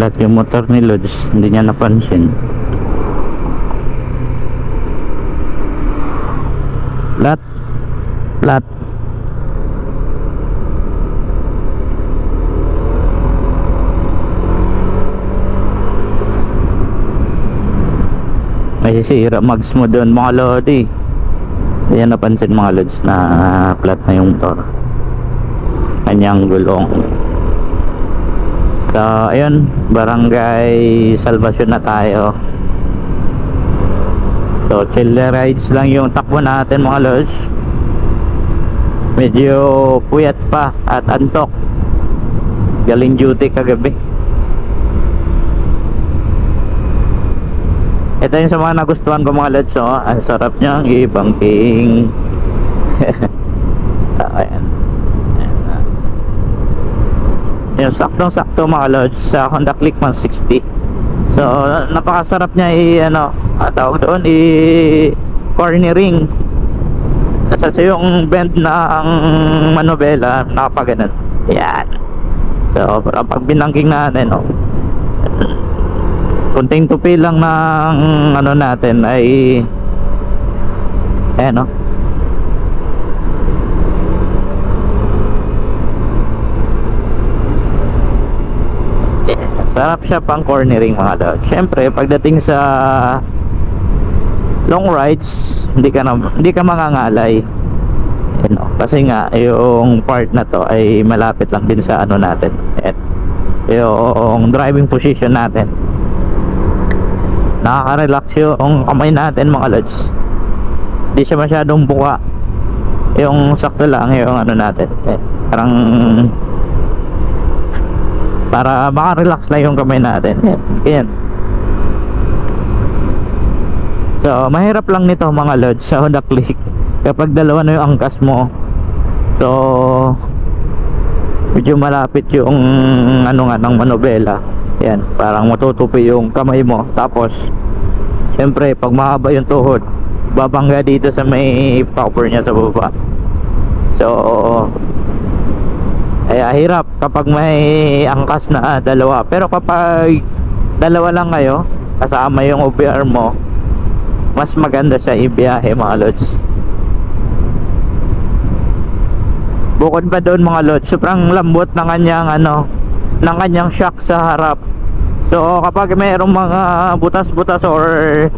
Flat yung motor ni Lods, hindi niya napansin. Flat. Flat. May sisira mags mo doon mga Lodi. Hindi niya napansin mga Lods na flat na yung motor. Kanyang gulong. So ayun, Barangay Salvacion na tayo. So chill rides lang yung takbo natin mga Lods. Medyo puyat pa at antok. Galing duty kagabi. Ito yung sa mga nagustuhan ko mga Lods, oh. Ang sarap niyang i-banking. Ayan. Yung saktong-sakto mga Lods sa Honda Click 160. So napakasarap niya tawag doon cornering. Kasi yung bend ng manobela nakapaganan. Yan. So para pag binangking natin, kunting tupi lang ng natin ay sarap siya pang cornering mga Lods. Syempre pagdating sa long rides hindi ka mangangalay, kasi nga yung part na to ay malapit lang din sa natin, yung driving position natin. Nakaka-relax yung kamay natin mga Lods. Hindi siya masyadong buka, yung sakto lang yung natin, parang para maka-relax lang yung kamay natin. Yan. So mahirap lang nito mga Lods sa Honda Click kapag dalawa na yung angkas mo. So medyo malapit yung ng manobela. Yan, parang matutupi yung kamay mo. Tapos syempre pag mahaba yung tuhod, babangga dito sa may popper niya sa baba. So kaya hirap kapag may angkas na dalawa. Pero kapag dalawa lang kayo kasama yung OBR mo, mas maganda siya ibiyahe mga Lods. Bukod pa doon mga Lods, sobrang lambot ng kanyang shock sa harap. So kapag mayroong mga butas-butas or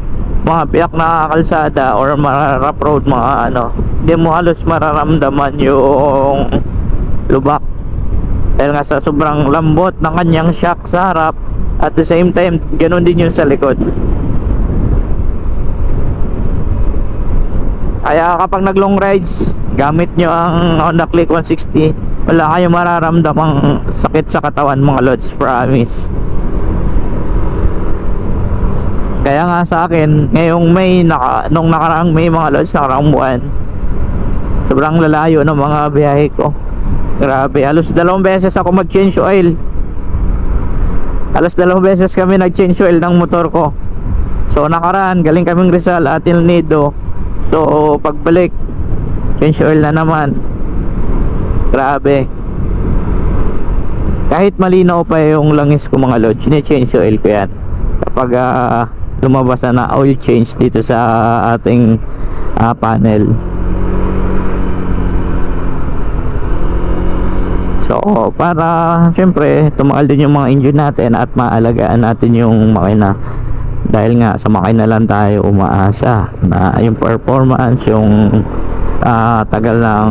mga biyak na kalsada or rough road hindi mo halos mararamdaman yung lubak. Dahil nga sa sobrang lambot ng kanyang shock sa harap. At the same time, ganun din yung sa likod. Kaya kapag nag long rides, gamit nyo ang Honda Click 160, wala kayong mararamdamang sakit sa katawan mga Lods, promise. Kaya nga sa akin, ngayong nung nakaraang May mga Lods, nakaraang buwan, sobrang lalayo ng mga biyahe ko. Grabe, halos 2 beses ako mag-change oil. Halos 2 beses kami nag-change oil ng motor ko. So nakaraan, galing kaming Rizal at El Nido. So pagbalik, change oil na naman. Grabe. Kahit malinaw pa yung langis ko mga Lods, change oil ko yan kapag lumabas na oil change dito sa ating panel. So para syempre tumagal din yung mga engine natin at maalagaan natin yung makina, dahil nga sa makina lang tayo umaasa na yung performance, yung tagal ng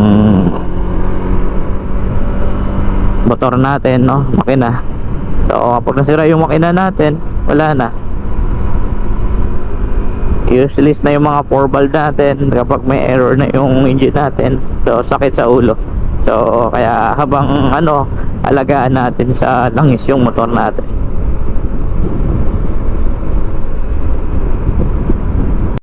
motor natin, makina. So kapag nasira yung makina natin, wala na, useless na yung mga 4 valve natin kapag may error na yung engine natin. So sakit sa ulo. So kaya habang alagaan natin sa langis yung motor natin.